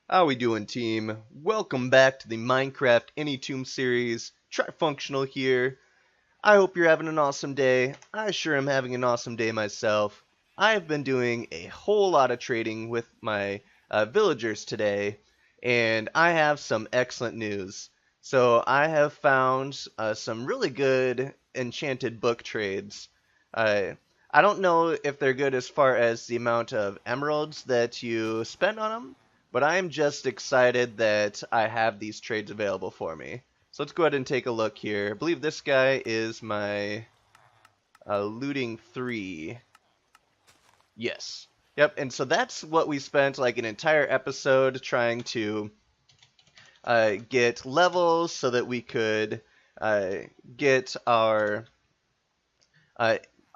How we doing, team? Welcome back to the Minecraft Initium series. Trifunctional here. I hope you're having an awesome day. I sure am having an awesome day myself. I've been doing a whole lot of trading with my villagers today, and I have some excellent news. So I have found some really good enchanted book trades. Uh, I don't know if they're good as far as the amount of emeralds that you spend on them, but I'm just excited that I have these trades available for me. So let's go ahead and take a look here. I believe this guy is my looting 3. Yes. Yep, and so that's what we spent like an entire episode trying to get levels so that we could get uh,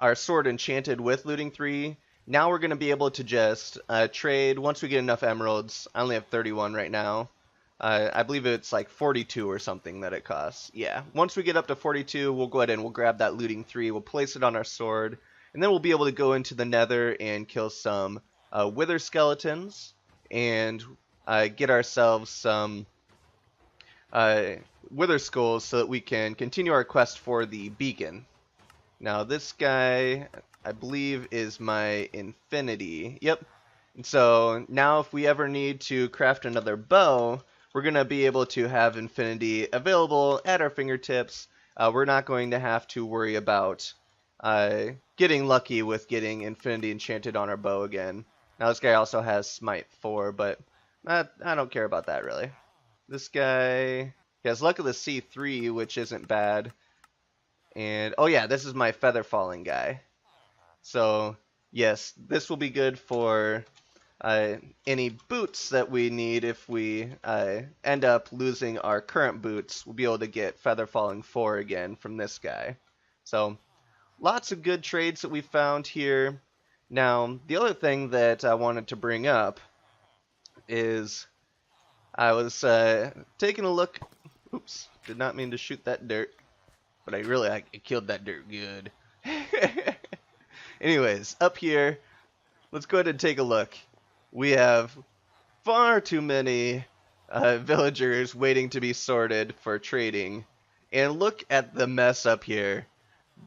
our sword enchanted with looting 3. Now we're going to be able to just trade once we get enough emeralds. I only have 31 right now. I believe it's like 42 or something that it costs. Yeah, once we get up to 42, we'll go ahead and we'll grab that looting 3. We'll place it on our sword, and then we'll be able to go into the nether and kill some wither skeletons and get ourselves some uh, wither skulls so that we can continue our quest for the beacon. Now this guy, I believe, is my infinity. Yep. And so now if we ever need to craft another bow, we're going to be able to have infinity available at our fingertips. We're not going to have to worry about getting lucky with getting infinity enchanted on our bow again. Now this guy also has smite 4, but I don't care about that really. This guy, he has luck of the C3, which isn't bad. And, oh yeah, this is my feather falling guy. So, yes, this will be good for any boots that we need. If we end up losing our current boots, we'll be able to get feather falling 4 again from this guy. So, lots of good trades that we found here. Now, the other thing that I wanted to bring up is I was taking a look. Oops, did not mean to shoot that dirt. But I killed that dirt good. Anyways, up here, let's go ahead and take a look. We have far too many villagers waiting to be sorted for trading. And look at the mess up here.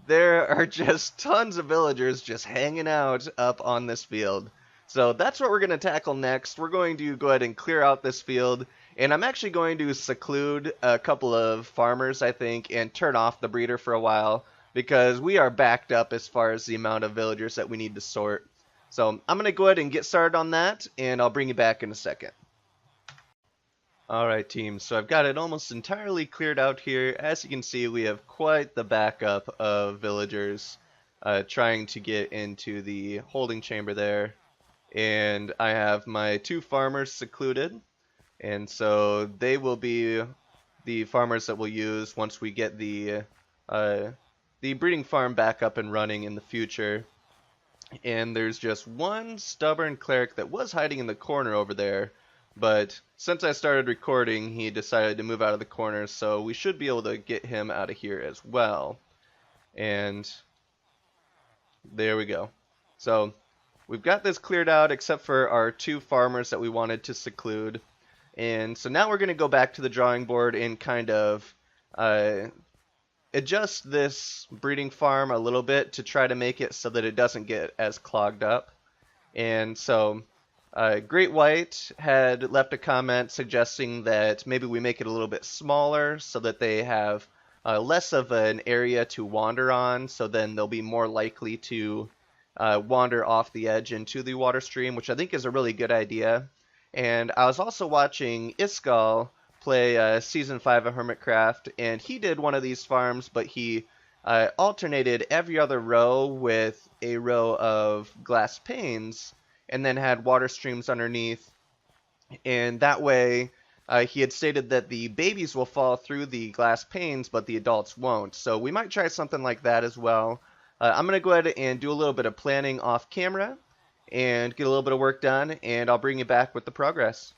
There are just tons of villagers just hanging out up on this field. So that's what we're going to tackle next. We're going to go ahead and clear out this field. And I'm actually going to seclude a couple of farmers, I think, and turn off the breeder for a while, because we are backed up as far as the amount of villagers that we need to sort. So I'm going to go ahead and get started on that, and I'll bring you back in a second. Alright team, so I've got it almost entirely cleared out here. As you can see, we have quite the backup of villagers trying to get into the holding chamber there. And I have my 2 farmers secluded. And so they will be the farmers that we'll use once we get the breeding farm back up and running in the future. And there's just one stubborn cleric that was hiding in the corner over there, but since I started recording, he decided to move out of the corner, so we should be able to get him out of here as well. And there we go. So we've got this cleared out except for our 2 farmers that we wanted to seclude. And so now we're going to go back to the drawing board and kind of adjust this breeding farm a little bit to try to make it so that it doesn't get as clogged up. And so Great White had left a comment suggesting that maybe we make it a little bit smaller so that they have less of an area to wander on, so then they'll be more likely to wander off the edge into the water stream, which I think is a really good idea. And I was also watching Iskal play Season 5 of Hermitcraft, and he did one of these farms, but he alternated every other row with a row of glass panes, and then had water streams underneath. And that way, he had stated that the babies will fall through the glass panes, but the adults won't. So we might try something like that as well. I'm going to go ahead and do a little bit of planning off camera and get a little bit of work done, and I'll bring you back with the progress.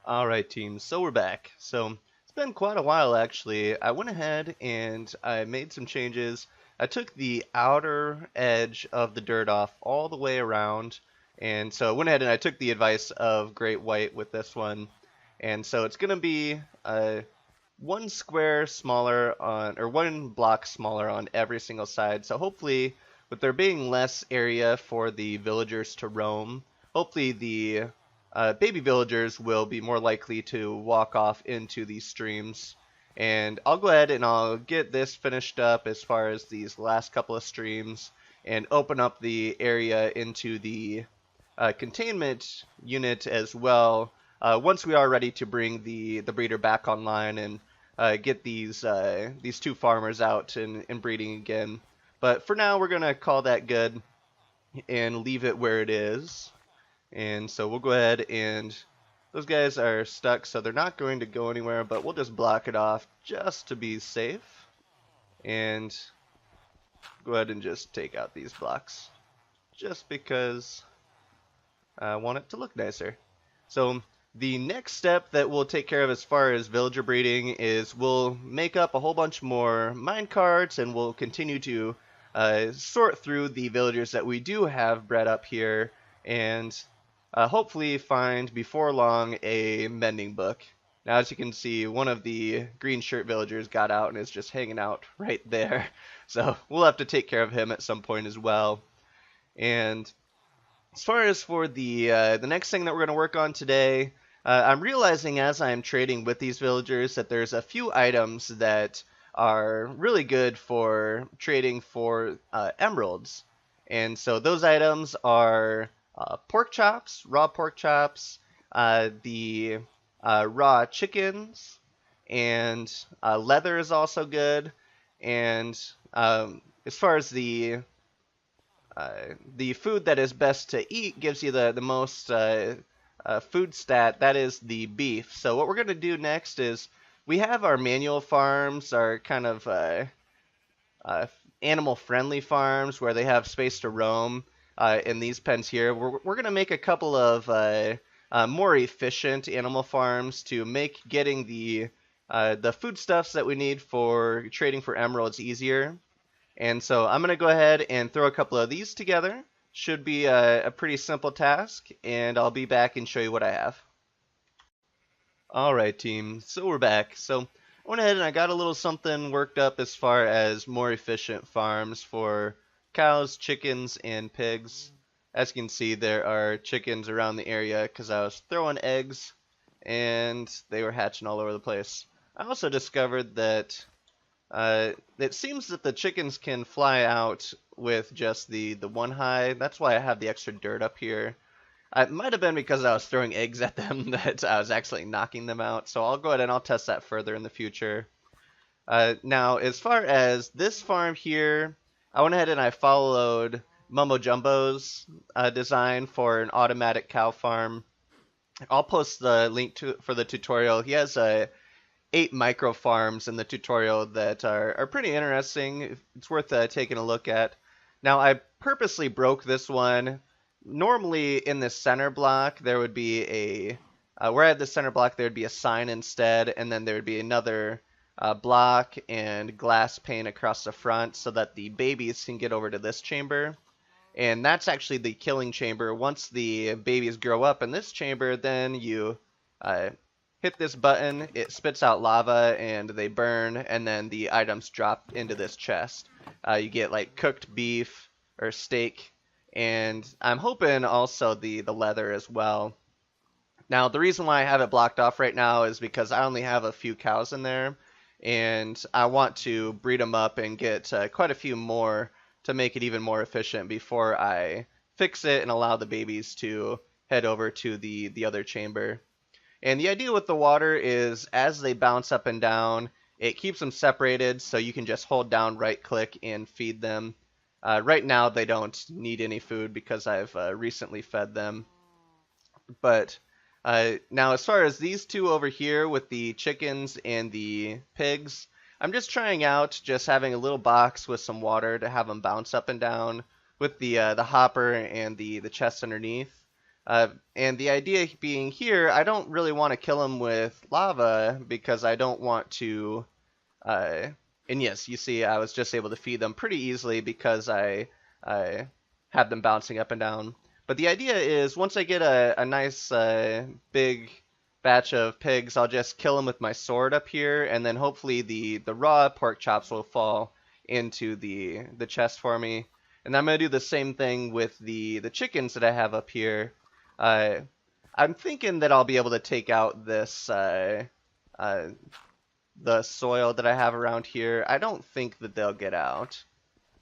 Alright team, so we're back. So it's been quite a while actually. I went ahead and I made some changes. I took the outer edge of the dirt off all the way around, And so I went ahead and I took the advice of Great White with this one. And so it's going to be one square smaller on, or one block smaller on every single side. So hopefully, with there being less area for the villagers to roam, hopefully the baby villagers will be more likely to walk off into these streams. And I'll go ahead and I'll get this finished up as far as these last couple of streams and open up the area into the containment unit as well once we are ready to bring the breeder back online and get these two farmers out and breeding again. But for now, we're gonna call that good and leave it where it is. And so we'll go ahead and those guys are stuck, so they're not going to go anywhere. But we'll just block it off just to be safe, and go ahead and just take out these blocks just because I want it to look nicer. So the next step that we'll take care of as far as villager breeding is we'll make up a whole bunch more minecarts, and we'll continue to sort through the villagers that we do have bred up here, and hopefully find before long a mending book. Now, as you can see, one of the green shirt villagers got out and is just hanging out right there. So we'll have to take care of him at some point as well. And as far as for the next thing that we're going to work on today, I'm realizing as I'm trading with these villagers that there's a few items that are really good for trading for emeralds. And so those items are pork chops, raw pork chops, the raw chickens, and leather is also good. And as far as the food that is best to eat gives you the most food stat, that is the beef. So what we're going to do next is we have our manual farms, our kind of animal-friendly farms where they have space to roam in these pens here. We're going to make a couple of more efficient animal farms to make getting the foodstuffs that we need for trading for emeralds easier. And so I'm going to go ahead and throw a couple of these together. Should be a pretty simple task, and I'll be back and show you what I have. Alright team, so we're back. So I went ahead and I got a little something worked up as far as more efficient farms for cows, chickens, and pigs. As you can see, there are chickens around the area because I was throwing eggs and they were hatching all over the place. I also discovered that it seems that the chickens can fly out with just the one hide. That's why I have the extra dirt up here. It might have been because I was throwing eggs at them that I was actually knocking them out. So I'll go ahead and I'll test that further in the future. Now, as far as this farm here, I went ahead and I followed Mumbo Jumbo's design for an automatic cow farm. I'll post the link for the tutorial. He has 8 micro farms in the tutorial that are pretty interesting. It's worth taking a look at. Now, I purposely broke this one. Normally, in the center block, there would be where I had the center block, there would be a sign instead, and then there would be another block and glass pane across the front so that the babies can get over to this chamber. And that's actually the killing chamber. Once the babies grow up in this chamber, then you hit this button, it spits out lava and they burn, and then the items drop into this chest. You get like cooked beef or steak, and I'm hoping also the leather as well. Now, the reason why I have it blocked off right now is because I only have a few cows in there, and I want to breed them up and get quite a few more to make it even more efficient before I fix it and allow the babies to head over to the other chamber. And the idea with the water is as they bounce up and down, it keeps them separated, so you can just hold down right click and feed them. Right now they don't need any food because I've recently fed them. But now as far as these two over here with the chickens and the pigs, I'm just trying out just having a little box with some water to have them bounce up and down with the hopper and the chest underneath. And the idea being here, I don't really want to kill them with lava because I don't want to... and yes, you see I was just able to feed them pretty easily because I have them bouncing up and down. But the idea is once I get a nice big batch of pigs, I'll just kill them with my sword up here, and then hopefully the raw pork chops will fall into the chest for me. And I'm gonna do the same thing with the chickens that I have up here. Uh, I'm thinking that I'll be able to take out this the soil that I have around here. I don't think that they'll get out.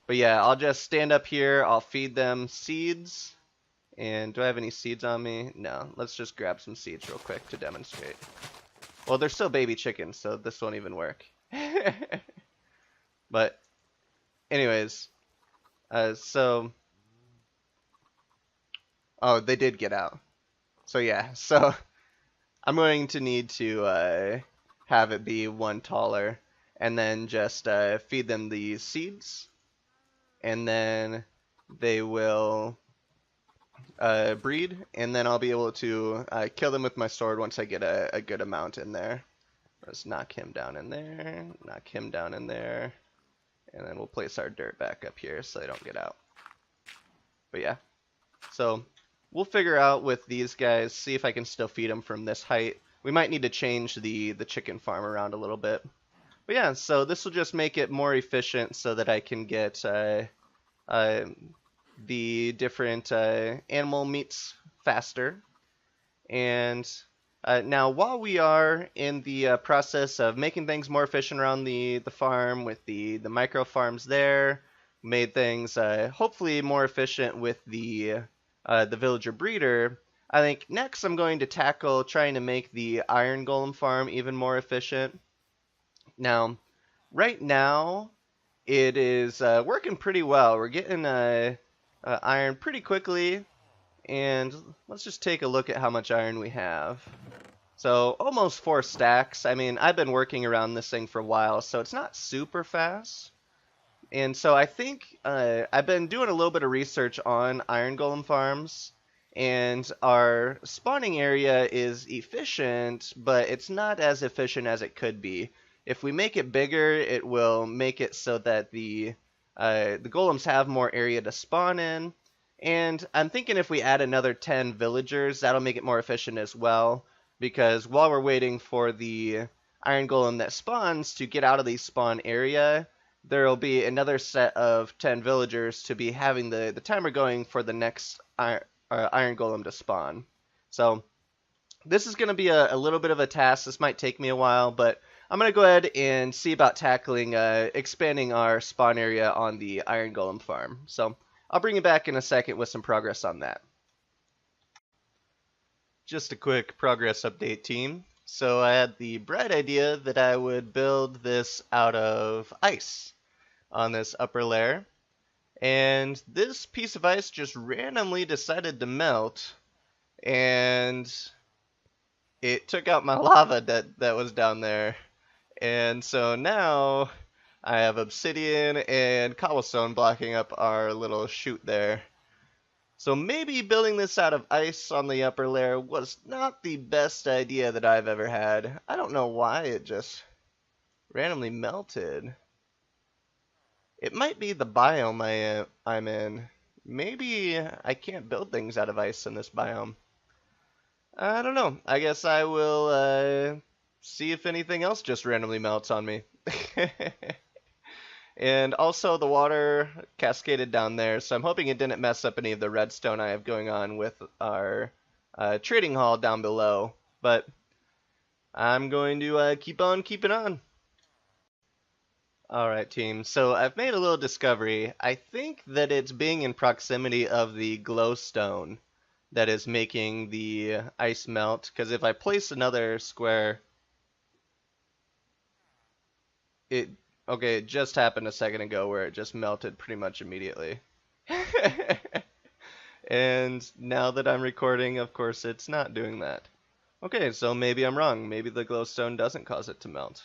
But yeah, I'll just stand up here, I'll feed them seeds. And do I have any seeds on me? No. Let's just grab some seeds real quick to demonstrate. Well, they're still baby chickens, so this won't even work. But anyways, so... Oh, they did get out. So yeah, so I'm going to need to have it be one taller, and then just feed them the seeds, and then they will breed, and then I'll be able to kill them with my sword once I get a good amount in there. Let's knock him down in there, knock him down in there, and then we'll place our dirt back up here so they don't get out. But yeah, so we'll figure out with these guys, see if I can still feed them from this height. We might need to change the chicken farm around a little bit. But yeah, so this will just make it more efficient so that I can get the different animal meats faster. And now while we are in the process of making things more efficient around the farm with the micro farms there, made things hopefully more efficient with the villager breeder, I think next I'm going to tackle trying to make the iron golem farm even more efficient. Now, right now, it is working pretty well. We're getting iron pretty quickly, and let's just take a look at how much iron we have. So, almost 4 stacks. I mean, I've been working around this thing for a while, so it's not super fast. And so I think I've been doing a little bit of research on iron golem farms, and our spawning area is efficient, but it's not as efficient as it could be. If we make it bigger, it will make it so that the golems have more area to spawn in. And I'm thinking if we add another 10 villagers, that'll make it more efficient as well. Because while we're waiting for the iron golem that spawns to get out of the spawn area, there will be another set of 10 villagers to be having the timer going for the next iron golem to spawn. So this is going to be a little bit of a task. This might take me a while, but I'm going to go ahead and see about tackling expanding our spawn area on the iron golem farm. So I'll bring you back in a second with some progress on that. Just a quick progress update, team. So I had the bright idea that I would build this out of ice on this upper layer. And this piece of ice just randomly decided to melt, and it took out my lava that was down there. And so now I have obsidian and cobblestone blocking up our little chute there. So maybe building this out of ice on the upper layer was not the best idea that I've ever had. I don't know why it just randomly melted. It might be the biome I'm in. Maybe I can't build things out of ice in this biome. I don't know. I guess I will see if anything else just randomly melts on me. And also the water cascaded down there, so I'm hoping it didn't mess up any of the redstone I have going on with our trading hall down below. But I'm going to keep on keeping on. Alright, team, so I've made a little discovery. I think that it's being in proximity of the glowstone that is making the ice melt, because if I place another square, it just happened a second ago where it just melted pretty much immediately. And now that I'm recording, of course, it's not doing that. Okay, so maybe I'm wrong. Maybe the glowstone doesn't cause it to melt.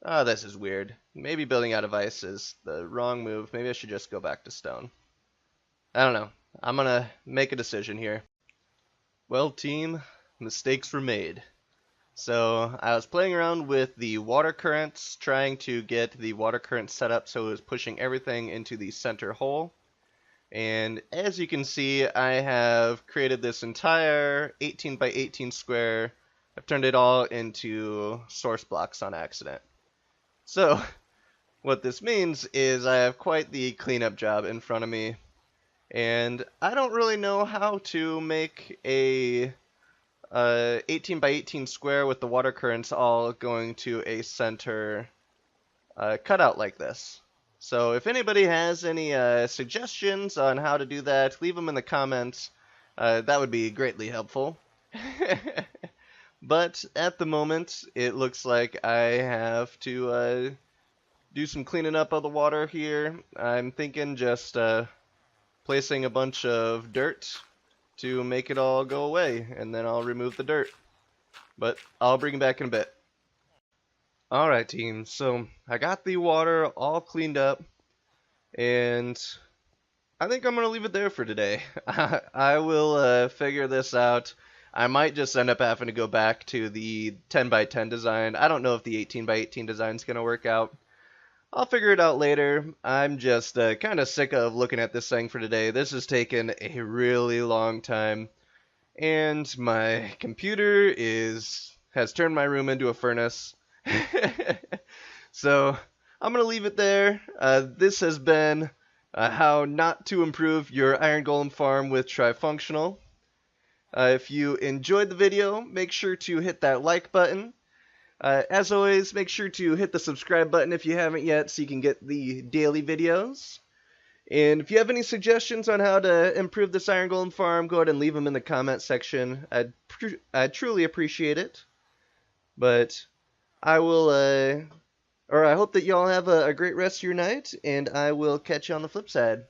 Ah, this is weird. Maybe building out of ice is the wrong move. Maybe I should just go back to stone. I don't know. I'm gonna make a decision here. Well, team, mistakes were made. So I was playing around with the water currents, trying to get the water current set up so it was pushing everything into the center hole. And as you can see, I have created this entire 18 by 18 square. I've turned it all into source blocks on accident. So what this means is I have quite the cleanup job in front of me. And I don't really know how to make a 18 by 18 square with the water currents all going to a center cutout like this. So if anybody has any suggestions on how to do that, leave them in the comments. That would be greatly helpful. But at the moment, it looks like I have to do some cleaning up of the water here. I'm thinking just placing a bunch of dirt to make it all go away, and then I'll remove the dirt. But I'll bring it back in a bit. Alright team, so I got the water all cleaned up, and I think I'm going to leave it there for today. I will figure this out. I might just end up having to go back to the 10 by 10 design. I don't know if the 18 by 18 design is going to work out. I'll figure it out later. I'm just kind of sick of looking at this thing for today. This has taken a really long time, and my computer has turned my room into a furnace. So I'm going to leave it there. This has been how not to improve your iron golem farm with Trifunctional. If you enjoyed the video, make sure to hit that like button. As always, make sure to hit the subscribe button if you haven't yet so you can get the daily videos. And if you have any suggestions on how to improve this iron golem farm, go ahead and leave them in the comment section. I'd truly appreciate it. But I hope that y'all have a great rest of your night, and I will catch you on the flip side.